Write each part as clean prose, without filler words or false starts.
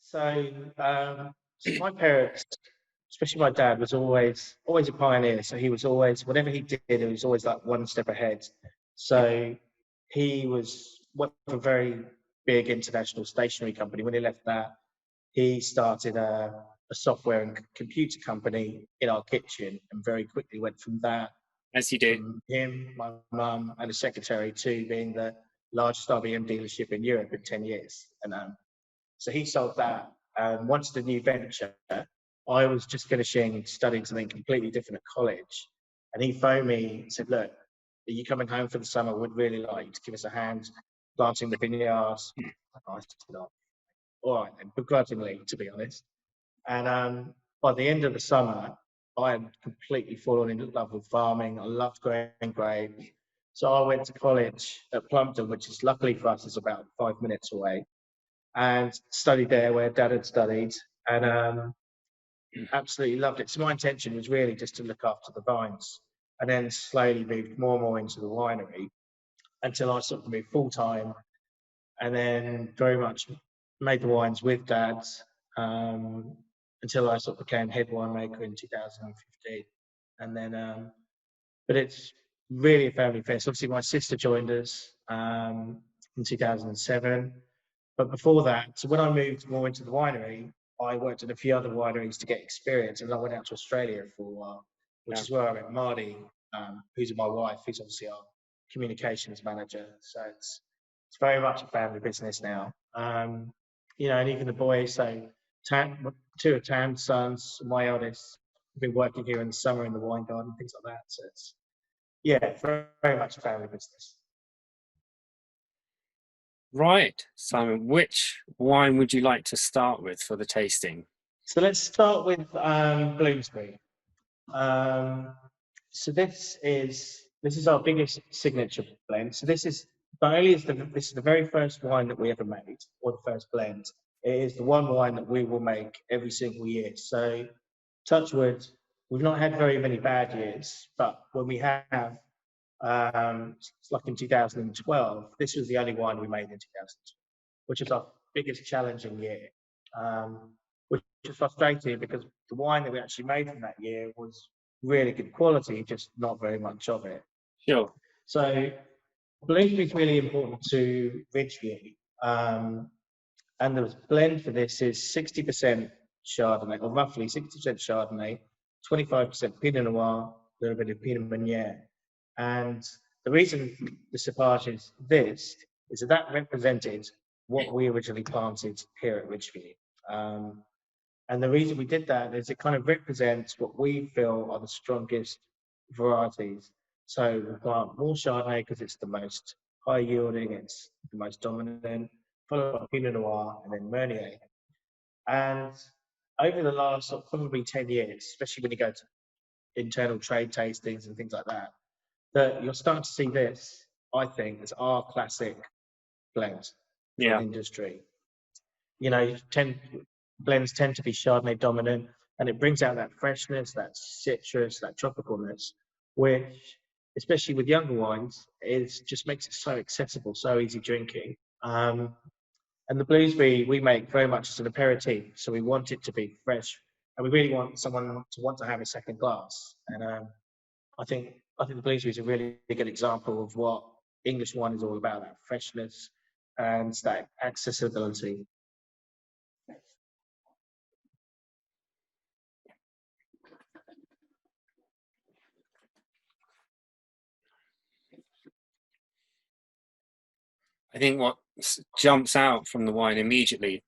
So, so my parents, especially my dad, was always a pioneer. So he was always, whatever he did, it was always like one step ahead. So he was worked for a very big international stationery company. When he left that, he started a software and computer company in our kitchen, and very quickly went from that, As you do. from him, my mum, and a secretary, to being the largest RBM dealership in Europe in 10 years. And so he sold that and wanted a new venture. I was just finishing studying something completely different at college. And he phoned me and said, "Look, are you coming home for the summer? Would really like you to give us a hand planting the vineyards." I said, "Oh, all right, then," begrudgingly, to be honest. And by the end of the summer, I had completely fallen in love with farming. I loved growing grapes. So I went to college at Plumpton, which is luckily for us is about 5 minutes away, and studied there where Dad had studied, and absolutely loved it. So my intention was really just to look after the vines, and then slowly moved more and more into the winery until I sort of moved full time, and then very much made the wines with Dad um, until I sort of became head winemaker in 2015, and then but it's really a family affair. So obviously my sister joined us in 2007. But before that, so when I moved more into the winery, I worked at a few other wineries to get experience, and I went out to Australia for a while, which Yeah. is where I met Marty, who's my wife, who's obviously our communications manager. So it's very much a family business now. And even the boys. So two of Tan's sons, my eldest, have been working here in the summer in the wine garden, things like that. So it's very much a family business. Right, Simon, which wine would you like to start with for the tasting? So let's start with Bloomsbury. So this is our biggest signature blend. So this is the very first wine that we ever made, or the first blend. It is the one wine that we will make every single year. So touch wood, we've not had very many bad years, but when we have, it's like in 2012, this was the only wine we made in 2012, which is our biggest challenging year. Which is frustrating because the wine that we actually made from that year was really good quality, just not very much of it. Sure. So Bloomsbury is really important to Ridgeview. And the blend for this is 60% Chardonnay, or roughly 60% Chardonnay, 25% Pinot Noir, a little bit of Pinot Meunier. And the reason the cepage is this is that represented what we originally planted here at Ridgeview. And the reason we did that is it kind of represents what we feel are the strongest varieties. So we plant more Chardonnay because it's the most high yielding, it's the most dominant, followed by Pinot Noir and then Meunier. And over the last probably 10 years, especially when you go to internal trade tastings and things like that, that you're starting to see this, I think, as our classic blend for an industry. Blends tend to be Chardonnay dominant, and it brings out that freshness, that citrus, that tropicalness, which, especially with younger wines, just makes it so accessible, so easy drinking. And the Bloomsbury we make very much as an aperitif, so we want it to be fresh, and we really want someone to want to have a second glass. And I think the Bloomsbury is a really good example of what English wine is all about: that freshness and that accessibility. I think what jumps out from the wine immediately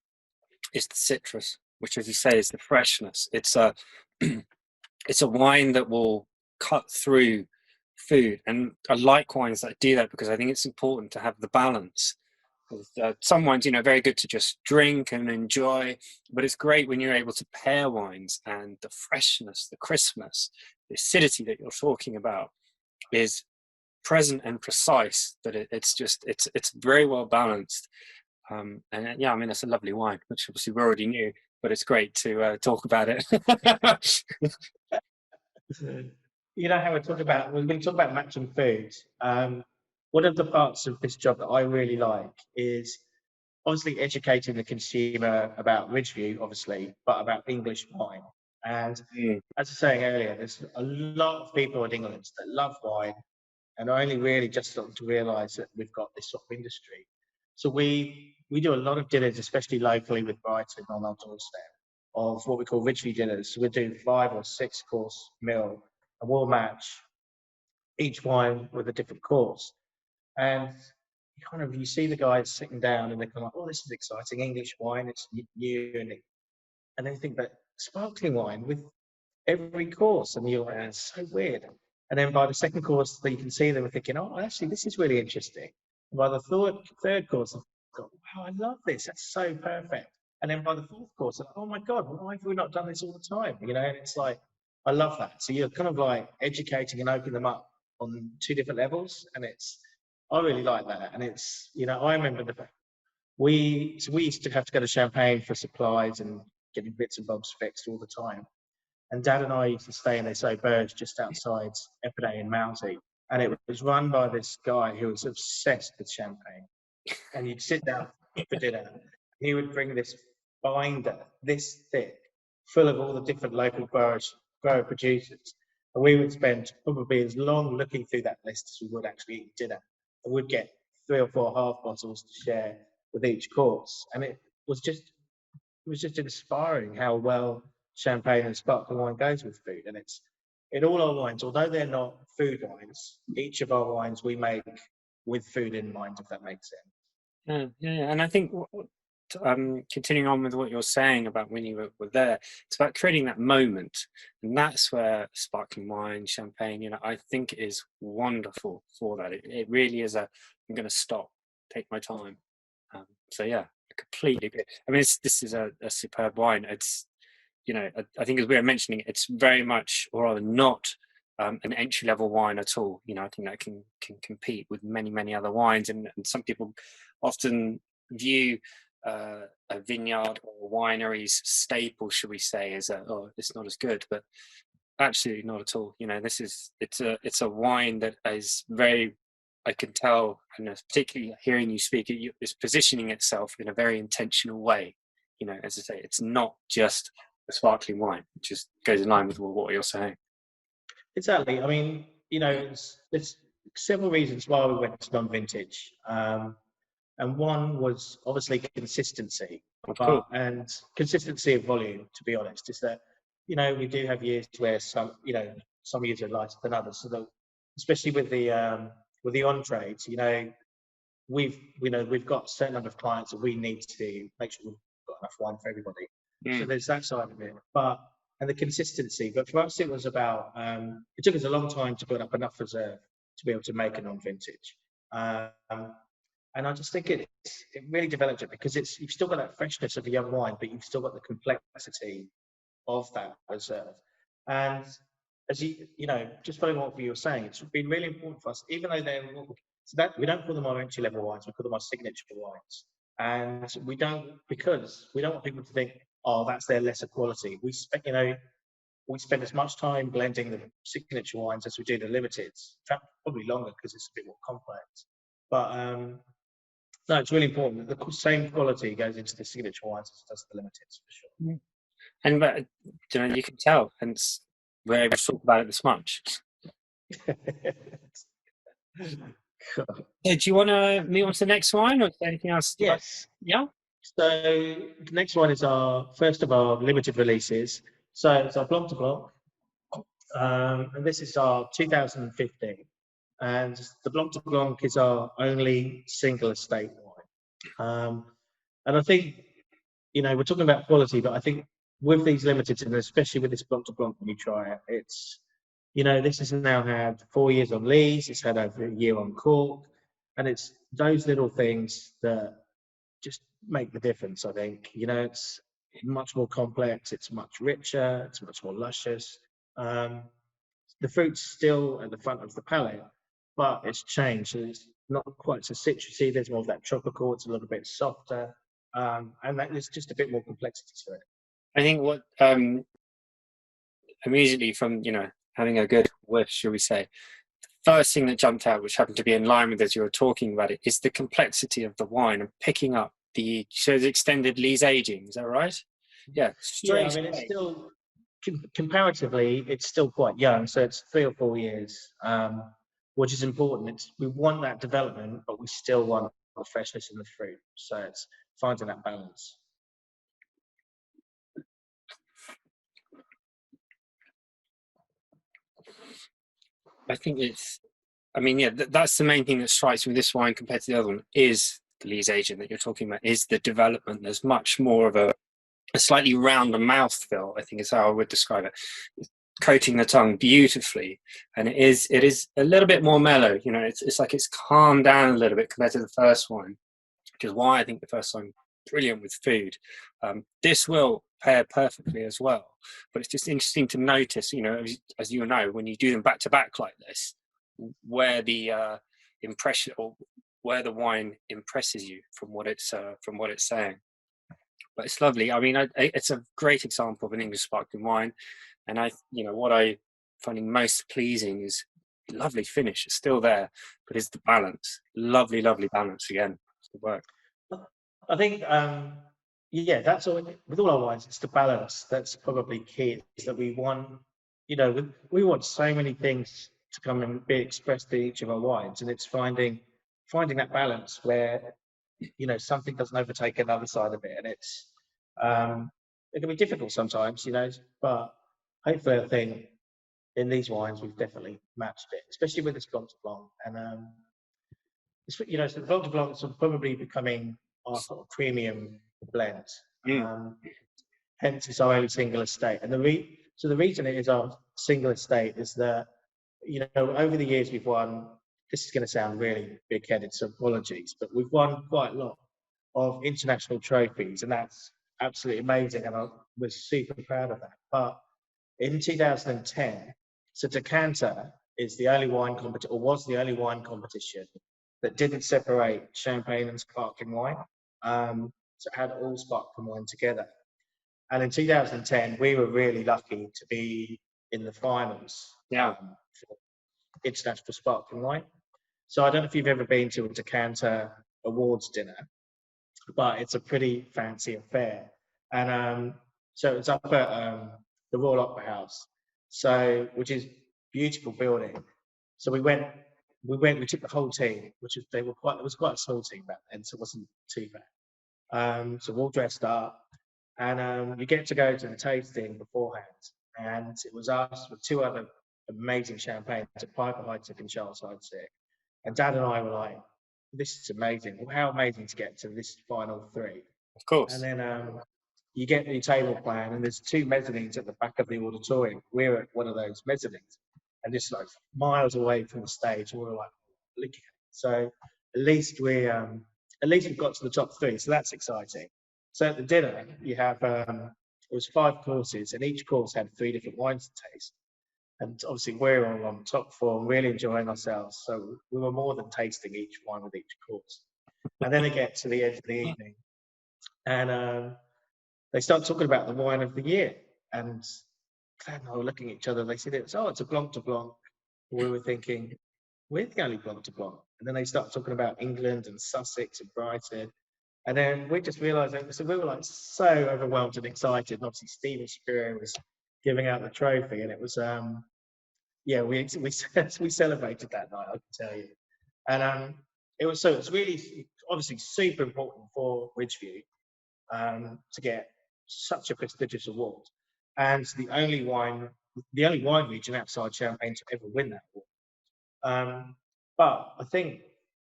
is the citrus, which, as you say, is the freshness. It's a it's a wine that will cut through food, and I like wines that do that because I think it's important to have the balance. Some wines, very good to just drink and enjoy, but it's great when you're able to pair wines, and the freshness, the crispness, the acidity that you're talking about is present and precise. That it's very well balanced. And it's a lovely wine, which obviously we already knew, but it's great to talk about it. How we're going to talk about matching foods. One of the parts of this job that I really like is obviously educating the consumer about Ridgeview, obviously, but about English wine. And Mm. as I was saying earlier, there's a lot of people in England that love wine and are only really just starting to realise that we've got this sort of industry. So we do a lot of dinners, especially locally with Brighton on our doorstep, of what we call Ridgeview dinners. So we do 5 or 6 course meal, and we'll match each wine with a different course. And you see the guys sitting down and they're kind of like, oh, this is exciting, English wine, it's new, and they think that sparkling wine with every course, and you're like, that's so weird. And then by the second course, you can see they were thinking, oh, actually, this is really interesting. And by the third course, I've got, wow, I love this. That's so perfect. And then by the fourth course, I'm like, oh my God, why have we not done this all the time? And it's like, I love that. So you're kind of like educating and opening them up on 2 different levels. And I really like that. And I remember we used to have to go to Champagne for supplies and getting bits and bobs fixed all the time. And Dad and I used to stay in this auberge just outside Epinay in Mousey. And it was run by this guy who was obsessed with champagne. And you'd sit down for dinner. He would bring this binder, this thick, full of all the different local grower producers. And we would spend probably as long looking through that list as we would actually eat dinner. And we'd get 3 or 4 half bottles to share with each course. And it was just inspiring how well champagne and sparkling wine goes with food. And it's in all our wines, although they're not food wines, each of our wines we make with food in mind, if that makes sense. Yeah. And I think continuing on with what you're saying about when you were there, it's about creating that moment, and that's where sparkling wine, champagne, I think is wonderful for that. It really is I'm going to stop, take my time. So yeah, completely agree. I mean, this is a superb wine. It's I think as we were mentioning, it's very much, or rather not, an entry-level wine at all. I think that can compete with many other wines, and some people often view a vineyard or winery's staple, should we say, as it's not as good, but absolutely not at all. It's a wine that is very, I can tell, and particularly hearing you speak, it's positioning itself in a very intentional way. As I say, it's not just a sparkling wine. It just goes in line with what you're saying. Exactly. I mean, there's several reasons why we went to non-vintage. And one was obviously consistency, and consistency of volume, to be honest, is that, we do have years where some years are lighter than others. So that, especially with the on-trades, we've got a certain number of clients that we need to make sure we've got enough wine for everybody. So there's that side of it, and the consistency. But for us, it was about, it took us a long time to build up enough reserve to be able to make a non-vintage. And I just think it really developed it because you've still got that freshness of a young wine, but you've still got the complexity of that reserve. And as just following what you were saying, it's been really important for us, even though we don't call them our entry-level wines, we call them our signature wines. And we don't want people to think, oh, that's their lesser quality. We spend as much time blending the signature wines as we do the limiteds. In fact, probably longer because it's a bit more complex. But no, it's really important. The same quality goes into the signature wines as does the limiteds, for sure. And you can tell, and we're able to talk about it this much. So do you want to move on to the next wine, or is there anything else? Yes. Yeah. So the next one is our first of our limited releases. So it's our Blanc de Blanc, and this is our 2015. And the Blanc de Blanc is our only single estate wine. And I think, we're talking about quality, but I think with these limiteds, and especially with this Blanc de Blanc, when you try it, it's, this has now had 4 years on lees, it's had over a year on cork, and it's those little things that just make the difference, I think. It's much more complex, it's much richer, it's much more luscious. The fruit's still at the front of the palate, but it's changed. So it's not quite so citrusy, there's more of that tropical, it's a little bit softer, and there's just a bit more complexity to it. I think what immediately from, having a good whiff, shall we say, the first thing that jumped out, which happened to be in line with as you were talking about it, is the complexity of the wine and picking up so the extended lees aging. Is that right? Yeah, Yeah, I straight mean, it's away. still comparatively, it's still quite young, so it's 3 or 4 years, which is important. We want that development, but we still want the freshness in the fruit. So it's finding that balance. I think I mean, yeah, that's the main thing that strikes me with this wine compared to the other one is the lees aging that you're talking about, is the development. There's much more of a slightly rounder mouthfeel, I think is how I would describe it. Coating the tongue beautifully, and it is a little bit more mellow. You know, it's like it's calmed down a little bit compared to the first one, which is why I think the first one brilliant with food. This will pair perfectly as well, but it's just interesting to notice, you know, as you know, when you do them back to back like this, where the impression or where the wine impresses you from what it's saying. But it's lovely. I mean, it's a great example of an English sparkling wine, and what I finding most pleasing is lovely finish. It's still there, but it's the balance. Lovely, lovely balance again. It's the work. I think, yeah, that's all. With all our wines, it's the balance that's probably key. Is that we want, we want so many things to come and be expressed in each of our wines, and it's finding that balance where something doesn't overtake another side of it, and it can be difficult sometimes, but hopefully, I think in these wines we've definitely matched it, especially with this Blanc de Blanc, and so the Blanc de Blanc is probably becoming our sort of premium blend. Hence, it's our only single estate, and the reason it is our single estate is that over the years we've won. This is going to sound really big-headed, so apologies, but we've won quite a lot of international trophies, and that's absolutely amazing, and we're super proud of that. But in 2010, so Decanter is the only wine competition, or was the only wine competition that didn't separate champagne and sparkling wine. So it had all sparkling wine together. And in 2010, we were really lucky to be in the finals for international sparkling wine. So I don't know if you've ever been to a Decanter awards dinner, but it's a pretty fancy affair. And so it's up at the Royal Opera House, which is a beautiful building. So we took the whole team, it was quite a small team back then, so it wasn't too bad. So we're all dressed up, and you get to go to the tasting beforehand. And it was us with two other amazing champagnes, Piper Heidsieck and Charles Heidsieck. And Dad and I were like, this is amazing. How amazing to get to this final three. Of course. And then you get the table plan, and there's two mezzanines at the back of the auditorium. We're at one of those mezzanines, and just like miles away from the stage. And we were like, look at it. So at least we've got to the top three. So that's exciting. So at the dinner, you have it was 5 courses, and each course had 3 different wines to taste. And obviously, we're all on top form, really enjoying ourselves. So we were more than tasting each wine with each course. And then they get to the end of the evening, and they start talking about the wine of the year. And Claire and I were looking at each other. They said, it's a Blanc de Blanc. We were thinking, we're the only Blanc de Blanc. And then they start talking about England and Sussex and Brighton. And then we just realised, so we were like so overwhelmed and excited. And obviously, Stephen Spiro was giving out the trophy, and it was we celebrated that night, I can tell you. And it's really obviously super important for Ridgeview to get such a prestigious award, and the only wine region outside Champagne to ever win that award. But I think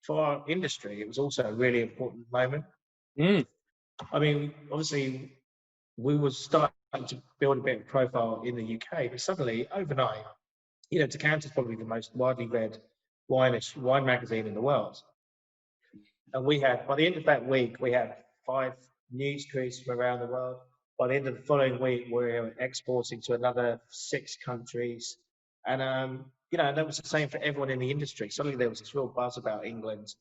for our industry, it was also a really important moment. I mean, obviously, we were starting to build a bit of profile in the UK, but suddenly, overnight, Decanter is probably the most widely read wine magazine in the world. And by the end of that week, we had 5 news crews from around the world. By the end of the following week, we were exporting to another 6 countries. And, and that was the same for everyone in the industry. Suddenly there was this real buzz about England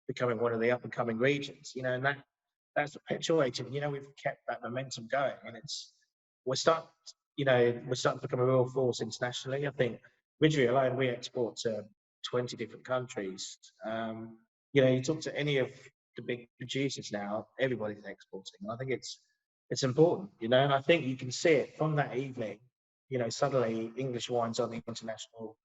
becoming one of the up and coming regions, and that's perpetuated. We've kept that momentum going, and we're starting to become a real force internationally. I think Ridgeview alone, we export to 20 different countries. You talk to any of the big producers now, everybody's exporting. I think it's important, you know, and I think you can see it from that evening. You know, suddenly English wine's on the international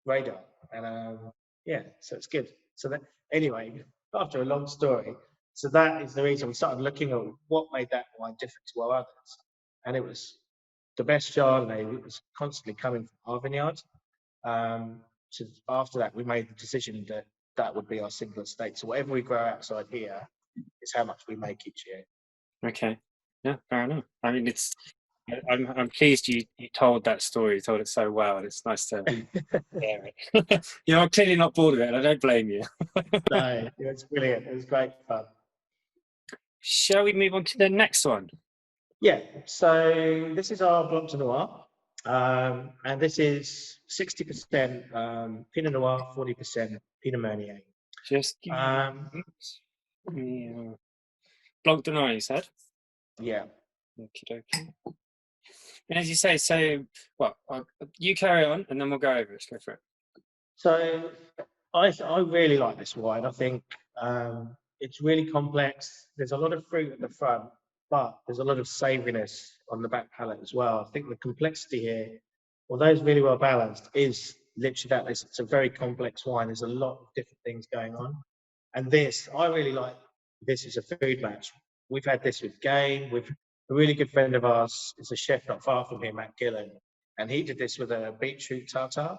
radar, and yeah, so it's good. So that anyway, after a long story, so that is the reason we started looking at what made that wine different to our others, and it was the best Chardonnay was constantly coming from our vineyard. So after that, we made the decision that that would be our single estate. So whatever we grow outside here is how much we make each year. Okay. Yeah, fair enough. I mean, I'm pleased you told that story. You told it so well, and it's nice to hear it. You know, I'm clearly not bored of it, and I don't blame you. No, it was brilliant. It was great fun. Shall we move on to the next one? Yeah, so this is our Blanc de Noir, and this is 60% Pinot Noir, 40% Pinot Meunier. Just give me Blanc de Noir, you said? Yeah. Okie dokie. And as you say, so, well, you carry on, and then we'll go over it. Let's go for it. So I really like this wine. I think it's really complex. There's a lot of fruit at the front, but there's a lot of savouriness on the back palate as well. I think the complexity here, although it's really well balanced, is literally that. It's a very complex wine. There's a lot of different things going on. And this, I really like this as a food match. We've had this with game, with a really good friend of ours, is a chef not far from here, Matt Gillen, and he did this with a beetroot tartare,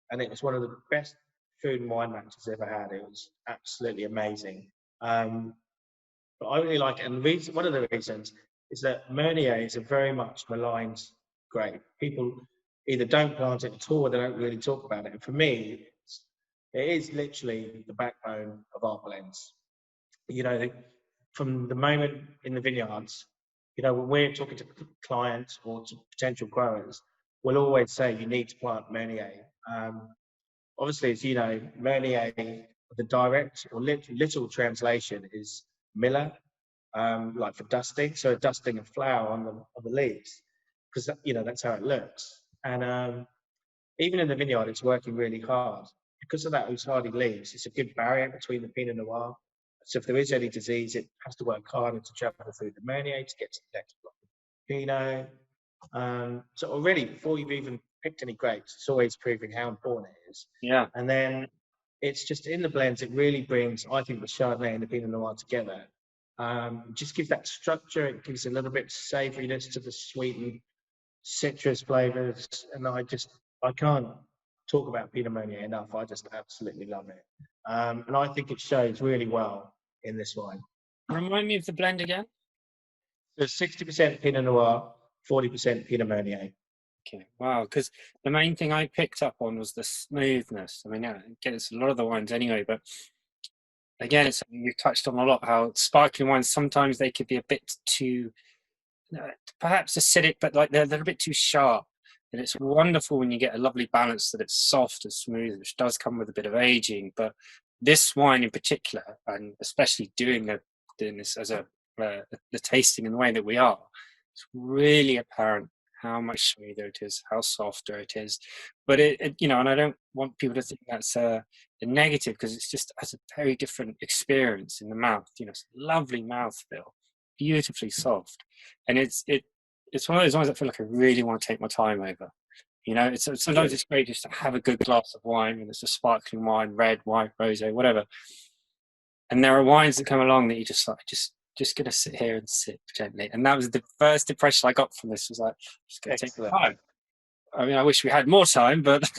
and it was one of the best food and wine matches I've ever had. It was absolutely amazing. But I really like it, and one of the reasons is that Meunier is a very much maligned grape. People either don't plant it at all, or they don't really talk about it. And for me, it is literally the backbone of our blends. You know, from the moment in the vineyards, you know, when we're talking to clients or to potential growers, we'll always say you need to plant Meunier. Obviously, as you know, Meunier, the direct or literal translation is miller, like for dusting. So a dusting of flour on the leaves, because you know that's how it looks. And even in the vineyard, it's working really hard because of that. Those hardy leaves, it's a good barrier between the Pinot Noir. So if there is any disease, it has to work harder to travel through the Meunier to get to the next block of Pinot. So already before you've even picked any grapes, it's always proving how important it is. Yeah. And then it's just in the blends, it really brings, I think, the Chardonnay and the Pinot Noir together. Just gives that structure. It gives a little bit of savouriness to the sweetened citrus flavours. And I can't talk about Pinot Meunier enough. I just absolutely love it. And I think it shows really well in this wine. Remind me of the blend again. So 60% Pinot Noir, 40% Pinot Meunier. Okay, wow. Because the main thing I picked up on was the smoothness. I mean, yeah, again, it's a lot of the wines anyway, but again, it's something you've touched on a lot. How sparkling wines sometimes they could be a bit too, perhaps acidic, but like they're a bit too sharp. And it's wonderful when you get a lovely balance that it's soft and smooth, which does come with a bit of aging. But this wine in particular, and especially doing this as the tasting in the way that we are, it's really apparent how much smoother it is, how softer it is. But it you know, and I don't want people to think that's a negative, because it's just has a very different experience in the mouth. You know, it's a lovely mouthfeel, beautifully soft, and it's one of those wines that I feel like I really want to take my time over. You know, sometimes it's great just to have a good glass of wine, and it's a sparkling wine, red, white, rosé, whatever. And there are wines that come along that you just like, just gonna sit here and sip gently. And that was the first impression I got from this. Was like, just gonna take the time. I mean, I wish we had more time, but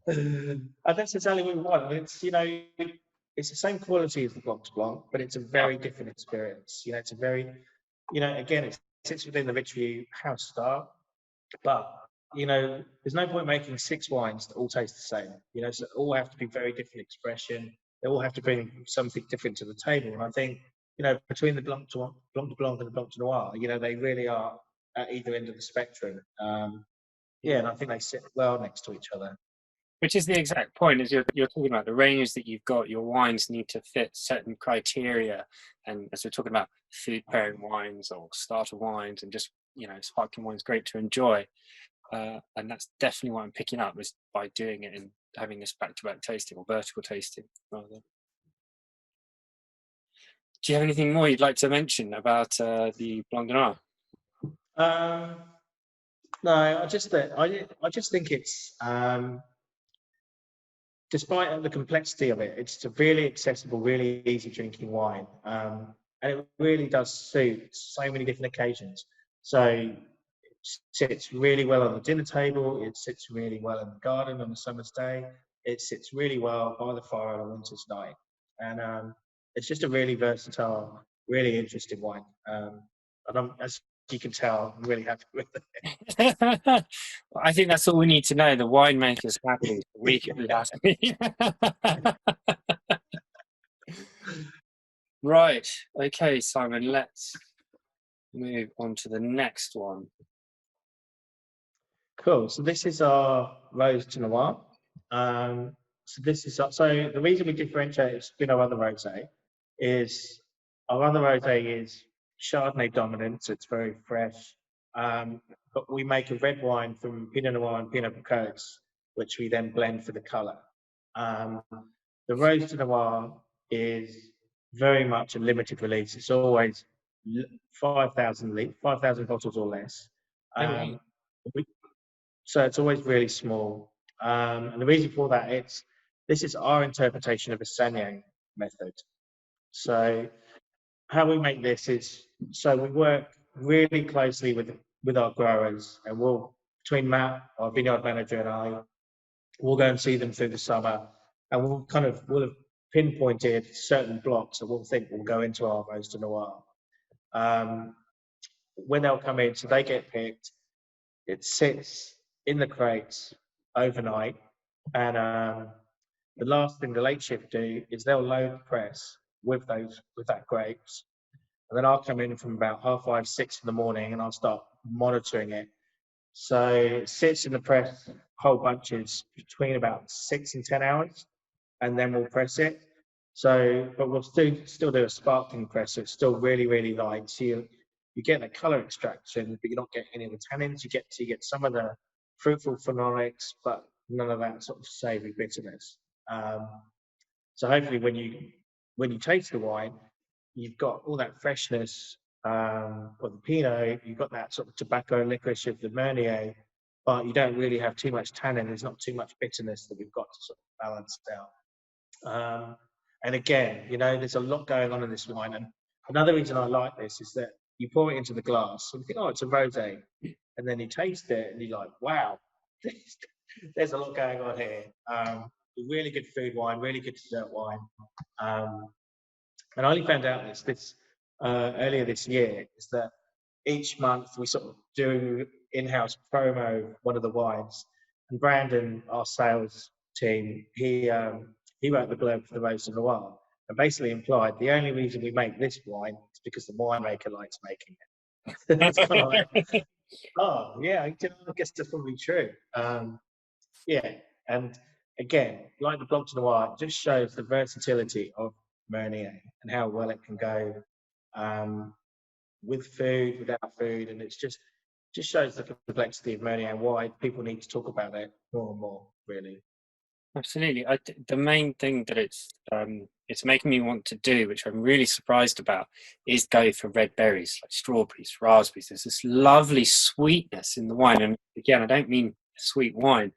And that's exactly what we want. It's, you know, it's the same quality as the Blanc de Blanc, but it's a very different experience. You know, it's a very, you know, again, it sits within the Ridgeview house style, but you know, there's no point making 6 wines that all taste the same. You know, so all have to be very different expression. They all have to bring something different to the table. And I think, you know, between the Blanc de Blanc and the Blanc de Noir, you know, they really are at either end of the spectrum. Yeah, and I think they sit well next to each other. which is the exact point. Is you're talking about the range that you've got. Your wines need to fit certain criteria, and as we're talking about food pairing wines or starter wines, and just, you know, sparkling wines, great to enjoy. And that's definitely what I'm picking up, is by doing it and having this back-to-back tasting or vertical tasting rather. Do you have anything more you'd like to mention about the Blanc de Noir? Um, no, I just think it's despite the complexity of it, it's a really accessible, really easy drinking wine, and it really does suit so many different occasions. So it sits really well on the dinner table. It sits really well in the garden on a summer's day. It sits really well by the fire on a winter's night, and it's just a really versatile, really interesting wine. And as you can tell, I'm really happy with I think that's all we need to know. The winemaker's happy. We can be happy. Right. Okay, Simon, let's move on to the next one. Cool. So this is our Rose to Noir. So this is so the reason we differentiate it from our other rosé is our other rosé is Chardonnay dominant, so it's very fresh. But we make a red wine from Pinot Noir and Pinot Precoce, which we then blend for the colour. Um, the Rose to Noir is very much a limited release. It's always 5,000 bottles or less. Oh, right. We, so it's always really small. And the reason for that, this is our interpretation of a saignée method. So how we make this is, so we work really closely with our growers, and between Matt, our vineyard manager, and I, we'll go and see them through the summer, and we'll have pinpointed certain blocks that we'll think will go into our Rose de Noir. When they'll come in, so they get picked, it sits in the crates overnight, and the last thing the late shift do is they'll load the press with that grapes, and then I'll come in from about 5:30, 6 in the morning, and I'll start monitoring it. So it sits in the press whole bunches between about 6 and 10 hours, and then we'll press it. So, but we'll still do a sparkling press, so it's still really, really light. So you get the color extraction, but you're not getting any of the tannins. You get some of the fruitful phenolics, but none of that sort of savory bitterness. Um, so hopefully, when you taste the wine, you've got all that freshness of the Pinot. You've got that sort of tobacco licorice of the Meunier, but you don't really have too much tannin. There's not too much bitterness that we've got to sort of balance out. And again, there's a lot going on in this wine. And another reason I like this is that you pour it into the glass and you think, oh, it's a rosé. And then you taste it and you're like, wow, there's a lot going on here. Really good food wine, really good dessert wine. And I only found out this earlier this year, is that each month we sort of do in-house promo one of the wines. And Brandon, our sales team, he wrote the blurb for the Rose de Noir and basically implied the only reason we make this wine is because the winemaker likes making it. It's kind of like, oh yeah, I guess that's probably true. Yeah, and again, like the Blanc de Noir, it just shows the versatility of Meunier and how well it can go with food, without food, and just shows the complexity of Meunier and why people need to talk about it more and more, really. Absolutely. The main thing that it's making me want to do, which I'm really surprised about, is go for red berries, like strawberries, raspberries. There's this lovely sweetness in the wine, and again, I don't mean sweet wine,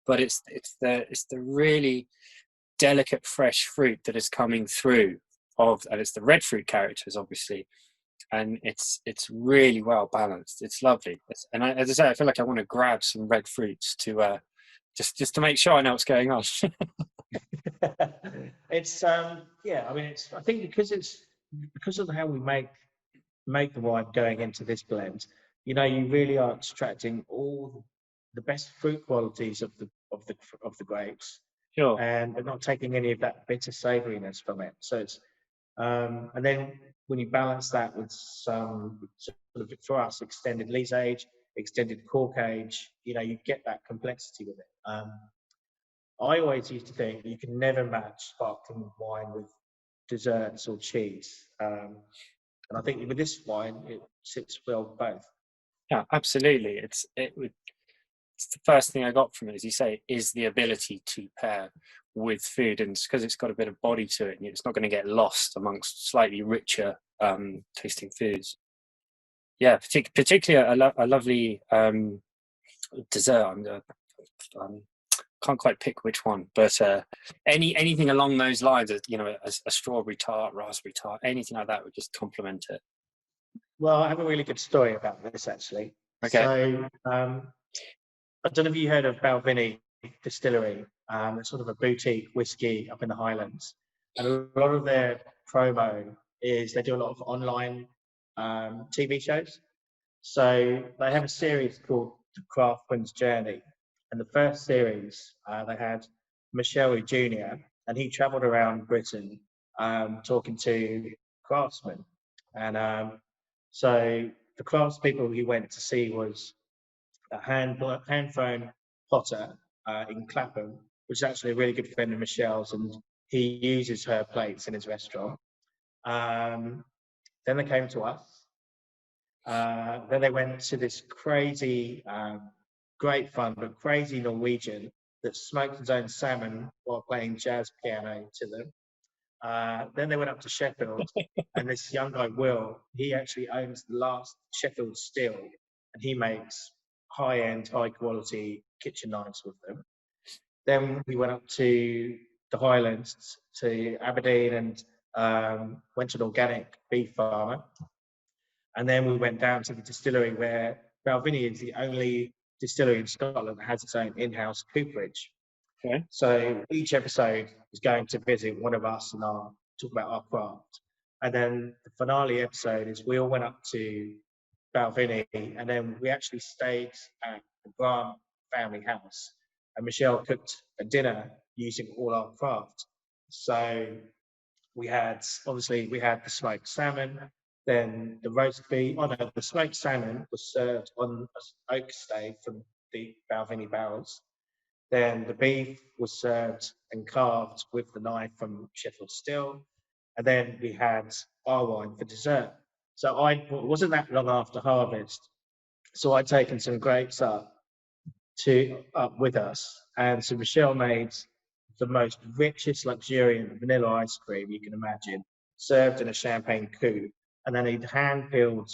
but it's the really delicate fresh fruit that is coming through and it's the red fruit characters, obviously, and it's really well balanced. It's lovely. And as I say, I feel like I want to grab some red fruits to just to make sure I know what's going on. It's yeah, I mean, I think because of how we make the wine going into this blend, you really are extracting all the best fruit qualities of the grapes, Sure. and but not taking any of that bitter savouriness from it. So it's and then when you balance that with some sort of, for us, extended lees age, extended cork age, you get that complexity with it. I always used to think you can never match sparkling wine with desserts or cheese. And I think with this wine, it sits well with both. Yeah, absolutely. It's the first thing I got from it, as you say, is the ability to pair with food, and it's because it's got a bit of body to it, and it's not going to get lost amongst slightly richer tasting foods. Yeah, particularly a lovely dessert. Can't quite pick which one, but anything along those lines, you know, a strawberry tart, raspberry tart, anything like that would just complement it. Well, I have a really good story about this actually. Okay. So I don't know if you heard of Balvenie Distillery. It's sort of a boutique whiskey up in the Highlands, and a lot of their promo is they do a lot of online TV shows. So they have a series called The Craftsman's Journey, and the first series they had Michelle Jr. and he travelled around Britain talking to craftsmen, and so the craftspeople he went to see was a hand-thrown potter in Clapham, which is actually a really good friend of Michelle's, and he uses her plates in his restaurant. Then they came to us. Then they went to this crazy, great fun, but crazy Norwegian that smoked his own salmon while playing jazz piano to them. Then they went up to Sheffield, and this young guy, Will, he actually owns the last Sheffield still, and he makes high-end, high-quality kitchen knives with them. Then we went up to the Highlands, to Aberdeen, and went to an organic beef farmer. And then we went down to the distillery where Balvenie is the only distillery in Scotland that has its own in-house cooperage. Okay. So each episode is going to visit one of us and talk about our craft. And then the finale episode is we all went up to Balvenie, and then we actually stayed at the Grant family house. And Michelle cooked a dinner using all our craft. So we had the smoked salmon, then the roast beef. Oh no, the smoked salmon was served on an oak stave from the Balvenie barrels. Then the beef was served and carved with the knife from Sheffield Still, and then we had our wine for dessert. So it wasn't that long after harvest, so I'd taken some grapes up with us, and so Michelle made the most richest, luxuriant vanilla ice cream you can imagine, served in a champagne coupe, and then he'd hand peeled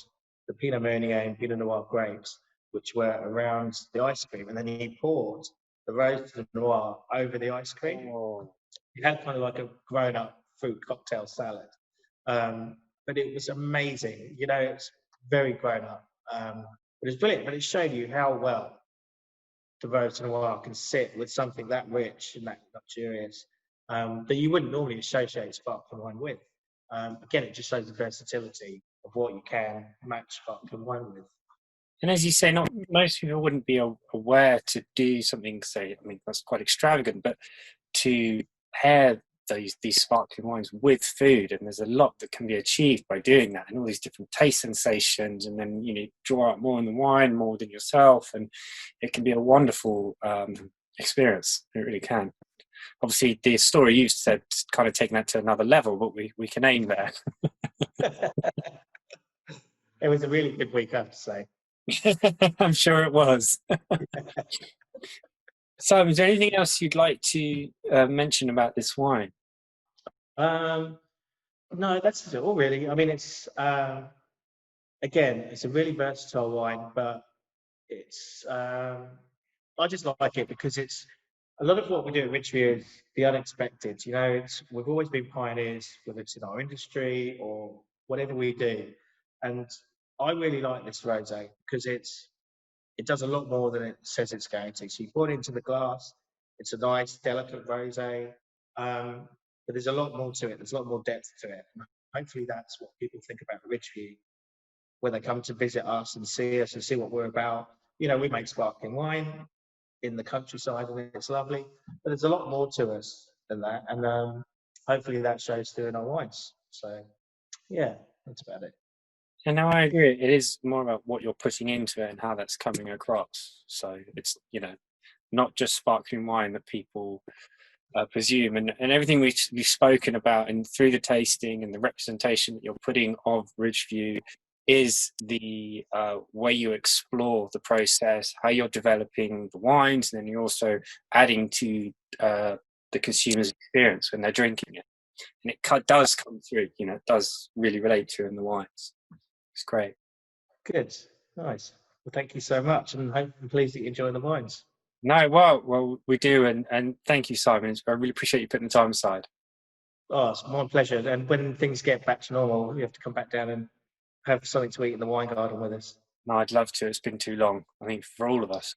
the Pinot Meunier and Pinot Noir grapes, which were around the ice cream, and then he poured the roasted Noir over the ice cream. Oh. It had kind of like a grown-up fruit cocktail salad, but it was amazing. You know, it's very grown up, but it's brilliant. But it showed you how well the Rose Noir can sit with something that rich and that luxurious that you wouldn't normally associate sparkling wine with. Again, it just shows the versatility of what you can match sparkling wine with. And as you say, not most people wouldn't be aware to do something. Say, I mean, that's quite extravagant, but to pair these sparkling wines with food, and there's a lot that can be achieved by doing that, and all these different taste sensations, and then draw out more in the wine, more than yourself, and it can be a wonderful experience. It really can. Obviously, the story you said kind of taking that to another level, but we can aim there. It was a really good week, I have to say. I'm sure it was. So, is there anything else you'd like to mention about this wine? No, that's all really. I mean, it's again, it's a really versatile wine, but it's I just like it because it's a lot of what we do at Ridgeview is the unexpected. You know, we've always been pioneers, whether it's in our industry or whatever we do, and I really like this rosé because it does a lot more than it says it's going to. So you pour it into the glass, it's a nice, delicate rosé, but there's a lot more to it. There's a lot more depth to it. And hopefully that's what people think about Ridgeview when they come to visit us and see what we're about. You know, we make sparkling wine in the countryside and it's lovely, but there's a lot more to us than that. And hopefully that shows through in our wines. So, yeah, that's about it. And now I agree. It is more about what you're putting into it and how that's coming across. So it's, not just sparkling wine that people presume, and everything we've spoken about, and through the tasting and the representation that you're putting of Ridgeview is the way you explore the process, how you're developing the wines, and then you're also adding to the consumer's experience when they're drinking it. And it does come through, it does really relate to in the wines. It's great. Good. Nice. Well, thank you so much, and I'm pleased that you enjoy the wines. No, well, we do, and thank you, Simon. I really appreciate you putting the time aside. Oh, it's my pleasure. And when things get back to normal, you have to come back down and have something to eat in the wine garden with us. No, I'd love to. It's been too long, I think, for all of us.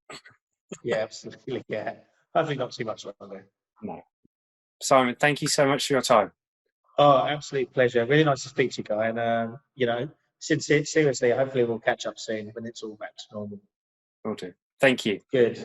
Yeah, absolutely. Yeah. Hopefully not too much longer. No. Simon, thank you so much for your time. Oh, absolute pleasure. Really nice to speak to you, Guy. And, seriously, hopefully we'll catch up soon when it's all back to normal. Will do. Thank you. Good.